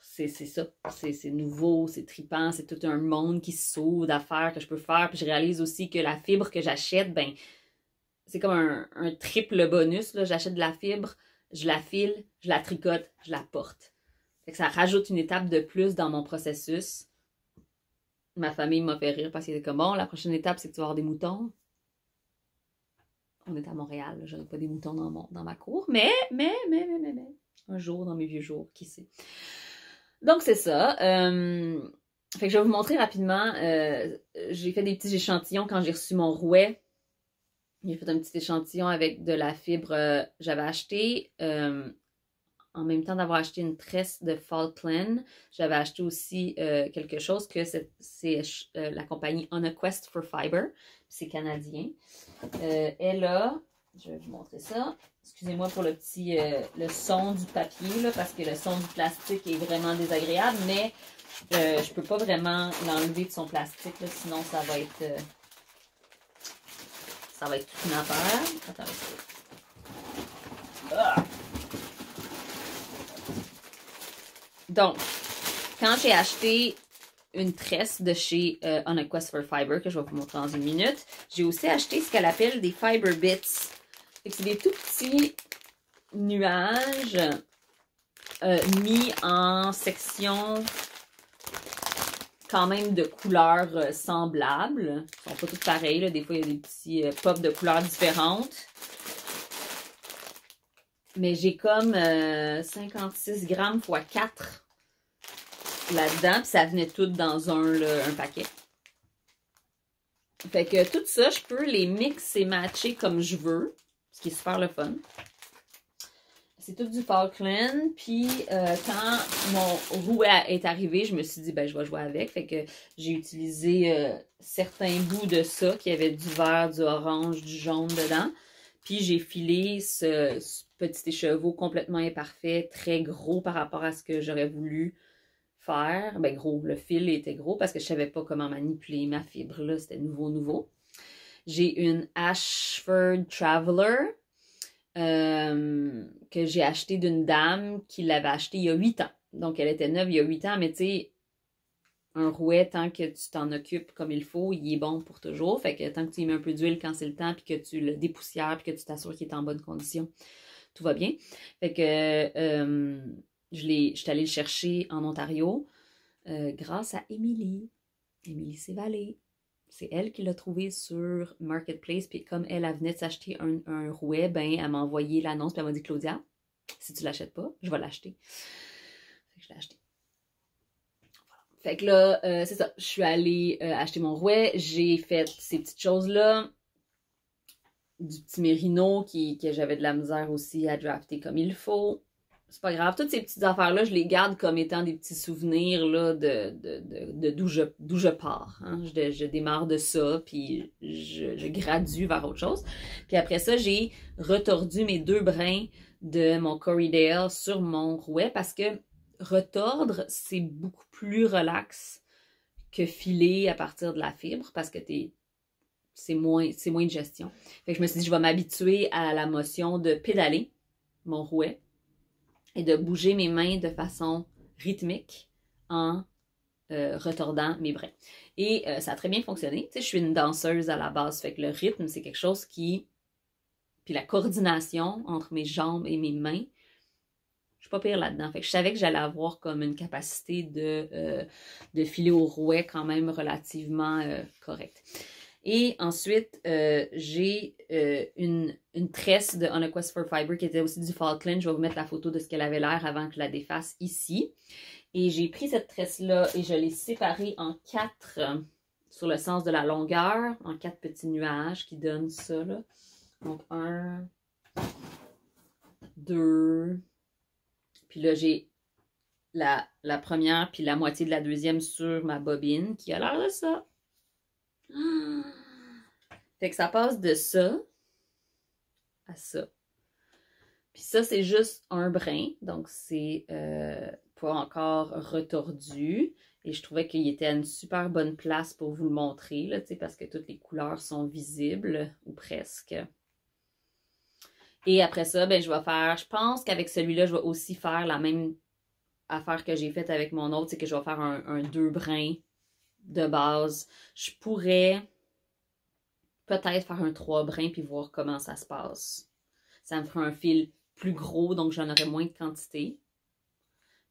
c'est ça. C'est nouveau, c'est trippant, c'est tout un monde qui s'ouvre d'affaires que je peux faire. Puis je réalise aussi que la fibre que j'achète, ben, c'est comme un triple bonus. J'achète de la fibre, je la file, je la tricote, je la porte. Fait que ça rajoute une étape de plus dans mon processus. Ma famille m'a fait rire parce qu'il était comme, bon, la prochaine étape, c'est que tu vas avoir des moutons. On est à Montréal, j'aurais pas des moutons dans ma cour, mais, un jour, dans mes vieux jours, qui sait. Donc, c'est ça. Fait que je vais vous montrer rapidement. J'ai fait des petits échantillons quand j'ai reçu mon rouet. J'ai fait un petit échantillon avec de la fibre j'avais acheté. En même temps d'avoir acheté une tresse de Falkland, j'avais acheté aussi quelque chose que c'est la compagnie On a Quest for Fiber. C'est canadien. Elle a, je vais vous montrer ça. Excusez-moi pour le son du papier, là, parce que le son du plastique est vraiment désagréable, mais je peux pas vraiment l'enlever de son plastique, là, sinon ça va être toute une affaire. Attends, donc, quand j'ai acheté une tresse de chez On a Quest for Fiber, que je vais vous montrer dans une minute, j'ai aussi acheté ce qu'elle appelle des Fiber Bits. C'est des tout petits nuages mis en sections quand même de couleurs semblables. Ils sont pas toutes pareilles, là. Des fois, il y a des petits pops de couleurs différentes. Mais j'ai comme 56 grammes x 4 là-dedans, puis ça venait tout dans un paquet. Fait que tout ça, je peux les mixer et matcher comme je veux, ce qui est super le fun. C'est tout du Falkland, puis quand mon rouet est arrivé, je me suis dit, ben je vais jouer avec. Fait que j'ai utilisé certains bouts de ça, qui avaient du vert, du orange, du jaune dedans. Puis j'ai filé ce petit écheveau complètement imparfait, très gros par rapport à ce que j'aurais voulu faire. Ben gros, le fil était gros parce que je savais pas comment manipuler ma fibre, là, c'était nouveau. J'ai une Ashford Traveler que j'ai acheté d'une dame qui l'avait acheté il y a 8 ans. Donc elle était neuve il y a 8 ans, mais tu sais, un rouet, tant que tu t'en occupes comme il faut, il est bon pour toujours. Fait que tant que tu y mets un peu d'huile quand c'est le temps, puis que tu le dépoussières, puis que tu t'assures qu'il est en bonne condition, tout va bien. Fait que je suis allée le chercher en Ontario grâce à Émilie. Émilie Sévalé. C'est elle qui l'a trouvé sur Marketplace. Puis comme elle venait de s'acheter un rouet, ben elle m'a envoyé l'annonce. Puis elle m'a dit, Claudia, si tu l'achètes pas, je vais l'acheter. Fait que je l'ai acheté. Fait que là, c'est ça. Je suis allée acheter mon rouet. J'ai fait ces petites choses-là. Du petit mérino que j'avais de la misère aussi à drafter comme il faut. C'est pas grave. Toutes ces petites affaires-là, je les garde comme étant des petits souvenirs là, de d'où je pars. Hein. Je démarre de ça, puis je gradue vers autre chose. Puis après ça, j'ai retordu mes 2 brins de mon Corriedale sur mon rouet parce que retordre, c'est beaucoup plus relax que filer à partir de la fibre parce que c'est moins de gestion. Fait que je me suis dit, je vais m'habituer à la motion de pédaler mon rouet et de bouger mes mains de façon rythmique en retordant mes bras. Et ça a très bien fonctionné. Tu sais, je suis une danseuse à la base, fait que le rythme, c'est quelque chose qui... Puis la coordination entre mes jambes et mes mains, je suis pas pire là-dedans. Fait que je savais que j'allais avoir comme une capacité de filer au rouet quand même relativement correcte. Et ensuite, j'ai une tresse de On a Quest for Fiber qui était aussi du Falkland. Je vais vous mettre la photo de ce qu'elle avait l'air avant que je la défasse ici. Et j'ai pris cette tresse-là et je l'ai séparée en 4 sur le sens de la longueur, en 4 petits nuages qui donnent ça, là. Donc, 1, 2, puis là, j'ai la première puis la moitié de la deuxième sur ma bobine qui a l'air de ça. Fait que ça passe de ça à ça. Puis ça, c'est juste un brin, donc c'est pas encore retordu. Et je trouvais qu'il était à une super bonne place pour vous le montrer, là, parce que toutes les couleurs sont visibles, ou presque. Et après ça, ben, je vais faire, je pense qu'avec celui-là, je vais aussi faire la même affaire que j'ai faite avec mon autre, c'est que je vais faire un 2 brins de base. Je pourrais peut-être faire un 3 brins puis voir comment ça se passe. Ça me fera un fil plus gros, donc j'en aurai moins de quantité.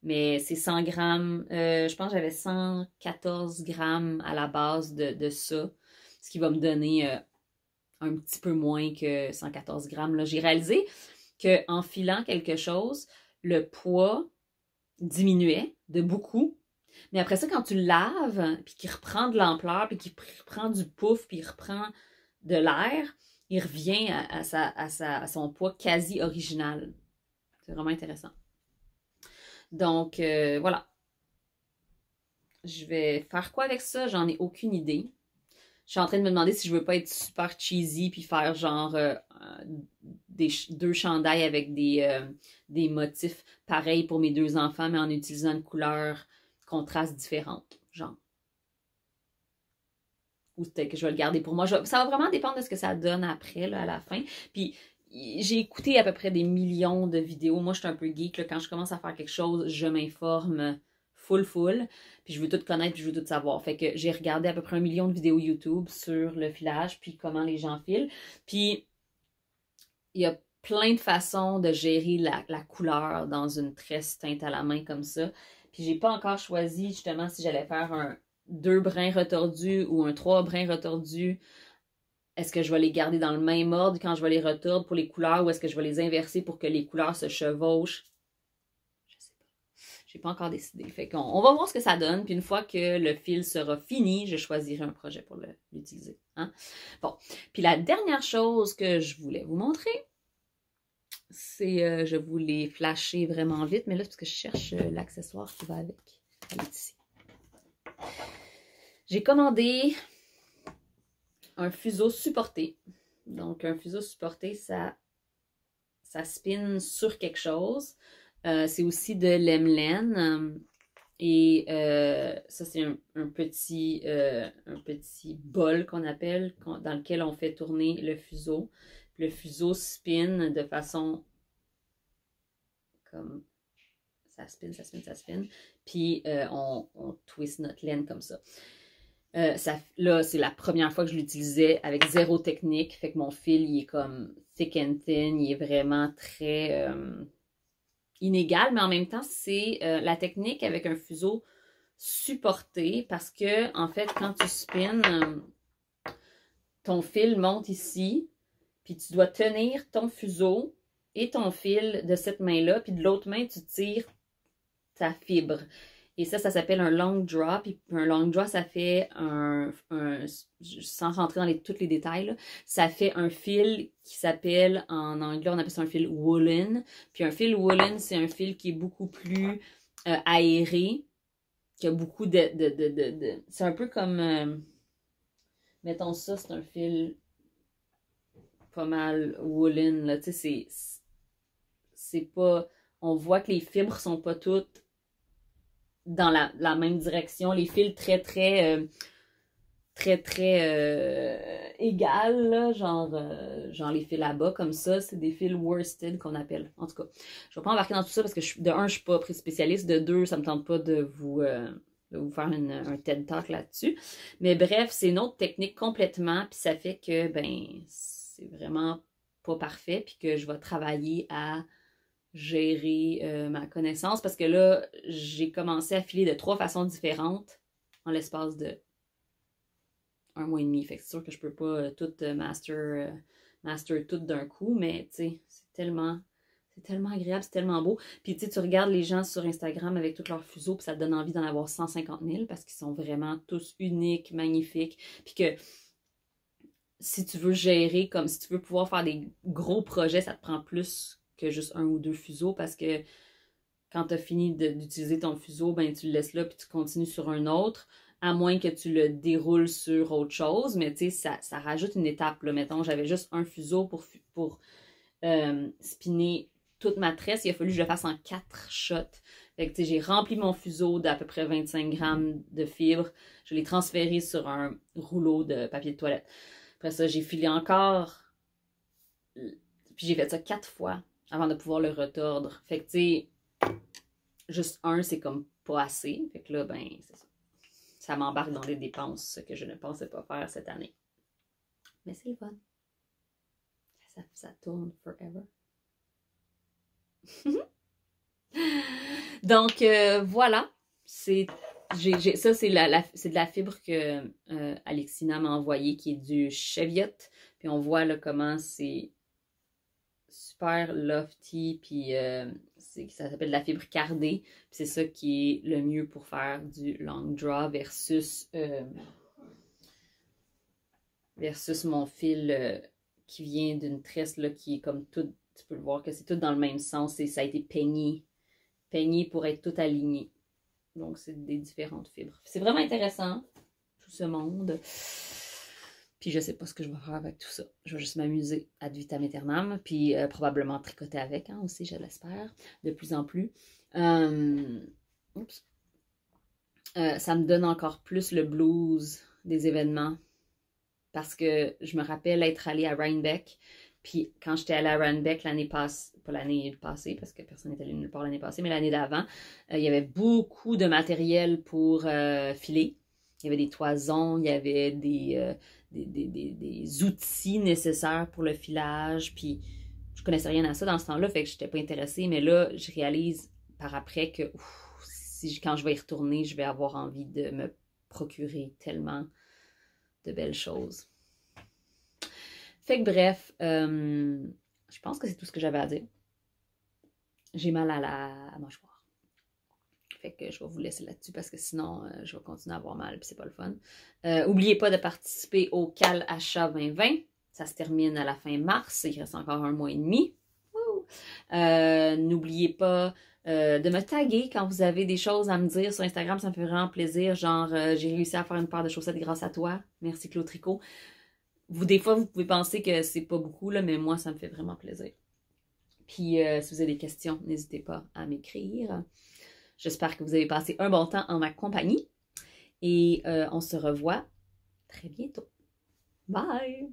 Mais c'est 100 grammes, je pense que j'avais 114 grammes à la base de ça, ce qui va me donner un petit peu moins que 114 grammes. J'ai réalisé qu'en filant quelque chose, le poids diminuait de beaucoup. Mais après ça, quand tu le laves, puis qu'il reprend de l'ampleur, puis qu'il reprend du pouf, puis il reprend de l'air, il revient à son poids quasi original. C'est vraiment intéressant. Donc, voilà. Je vais faire quoi avec ça? J'en ai aucune idée. Je suis en train de me demander si je veux pas être super cheesy puis faire genre 2 chandails avec des motifs pareils pour mes 2 enfants, mais en utilisant une couleur contraste différente. Genre. Ou peut-être que je vais le garder pour moi. Ça va vraiment dépendre de ce que ça donne après, là, à la fin. Puis, j'ai écouté à peu près des millions de vidéos. Moi, je suis un peu geek. Là. Quand je commence à faire quelque chose, je m'informe full. Puis je veux tout connaître, puis je veux tout savoir. Fait que j'ai regardé à peu près 1 million de vidéos YouTube sur le filage, puis comment les gens filent. Puis il y a plein de façons de gérer la couleur dans une tresse teinte à la main comme ça. Puis j'ai pas encore choisi justement si j'allais faire un 2 brins retordus ou un 3 brins retordus. Est-ce que je vais les garder dans le même ordre quand je vais les retordre pour les couleurs ou est-ce que je vais les inverser pour que les couleurs se chevauchent? J'ai pas encore décidé. Fait qu'on va voir ce que ça donne. Puis une fois que le fil sera fini, je choisirai un projet pour l'utiliser. Hein? Bon. Puis la dernière chose que je voulais vous montrer, c'est, je vous l'ai flashé vraiment vite, mais là, c'est parce que je cherche l'accessoire qui va avec. Elle est ici. J'ai commandé un fuseau supporté. Donc, un fuseau supporté, ça spin sur quelque chose. C'est aussi de l'Emlen. Et ça, c'est un petit bol qu'on appelle, dans lequel on fait tourner le fuseau. Le fuseau spin de façon comme ça spin. Puis on twist notre laine comme ça. Là, c'est la première fois que je l'utilisais avec zéro technique. Fait que mon fil, il est comme thick and thin. Il est vraiment très inégal, mais en même temps, c'est la technique avec un fuseau supporté parce que, en fait, quand tu spins, ton fil monte ici, puis tu dois tenir ton fuseau et ton fil de cette main-là, puis de l'autre main, tu tires ta fibre. Et ça s'appelle un long draw. Puis un long draw, ça fait sans rentrer dans tous les détails, là, ça fait un fil qui s'appelle, en anglais, on appelle ça un fil woolen. Puis un fil woolen, c'est un fil qui est beaucoup plus aéré, qui a beaucoup c'est un peu comme, mettons ça, c'est un fil pas mal woolen, là, tu sais, c'est pas, on voit que les fibres sont pas toutes dans la même direction. Les fils très très, très égales, là, genre les fils là-bas, comme ça, c'est des fils worsted qu'on appelle. En tout cas, je vais pas embarquer dans tout ça parce que de un, je suis pas spécialiste, de deux, ça me tente pas de vous faire un TED Talk là-dessus. Mais bref, c'est une autre technique complètement, puis ça fait que, ben, c'est vraiment pas parfait, puis que je vais travailler à gérer ma connaissance parce que là, j'ai commencé à filer de 3 façons différentes en l'espace de 1 mois et demi. Fait que c'est sûr que je peux pas master tout d'un coup, mais tu sais, c'est tellement agréable, c'est tellement beau. Puis tu sais, tu regardes les gens sur Instagram avec tous leurs fuseaux, puis ça te donne envie d'en avoir 150 000 parce qu'ils sont vraiment tous uniques, magnifiques. Puis que si tu veux gérer, comme si tu veux pouvoir faire des gros projets, ça te prend plus que juste 1 ou 2 fuseaux parce que quand tu as fini d'utiliser ton fuseau, ben tu le laisses là puis tu continues sur un autre, à moins que tu le déroules sur autre chose, mais tu sais, ça rajoute une étape. Là. Mettons, j'avais juste un fuseau pour spinner toute ma tresse, il a fallu que je le fasse en 4 shots. Fait que, tu sais, j'ai rempli mon fuseau d'à peu près 25 grammes de fibres, je l'ai transféré sur un rouleau de papier de toilette. Après ça, j'ai filé encore, puis j'ai fait ça 4 fois avant de pouvoir le retordre. Fait que, tu sais, juste un, c'est comme pas assez. Fait que là, ben, c'est ça. Ça m'embarque dans des dépenses que je ne pensais pas faire cette année. Mais c'est le fun. Ça tourne forever. Donc, voilà. Ça, c'est de la fibre que Alexina m'a envoyée, qui est du Cheviot. Puis on voit là, comment c'est super lofty, puis ça s'appelle de la fibre cardée. Puis c'est ça qui est le mieux pour faire du long draw versus mon fil qui vient d'une tresse là, qui est comme tout, tu peux le voir que c'est tout dans le même sens et ça a été peigné pour être tout aligné. Donc c'est des différentes fibres. C'est vraiment intéressant, tout ce monde. Puis je sais pas ce que je vais faire avec tout ça. Je vais juste m'amuser ad vitam aeternam. Puis probablement tricoter avec aussi, je l'espère, de plus en plus. Ça me donne encore plus le blues des événements. Parce que je me rappelle être allée à Rhinebeck. Puis quand j'étais allée à Rhinebeck l'année passée, pas l'année passée, parce que personne n'est allé nulle part l'année passée, mais l'année d'avant, il y avait beaucoup de matériel pour filer. Il y avait des toisons, il y avait des outils nécessaires pour le filage, puis je connaissais rien à ça dans ce temps-là, fait que je n'étais pas intéressée, mais là, je réalise par après que quand je vais y retourner, je vais avoir envie de me procurer tellement de belles choses. Fait que bref, je pense que c'est tout ce que j'avais à dire. J'ai mal à la mâchoire. Fait que je vais vous laisser là-dessus parce que sinon, je vais continuer à avoir mal et c'est pas le fun. N'oubliez pas de participer au Cal Achat 2020. Ça se termine à la fin mars. Il reste encore 1 mois et demi. N'oubliez pas de me taguer quand vous avez des choses à me dire sur Instagram. Ça me fait vraiment plaisir. Genre, j'ai réussi à faire une paire de chaussettes grâce à toi. Merci Claude Tricot. Des fois, vous pouvez penser que c'est pas beaucoup, là, mais moi, ça me fait vraiment plaisir. Puis, si vous avez des questions, n'hésitez pas à m'écrire. J'espère que vous avez passé un bon temps en ma compagnie. Et on se revoit très bientôt. Bye!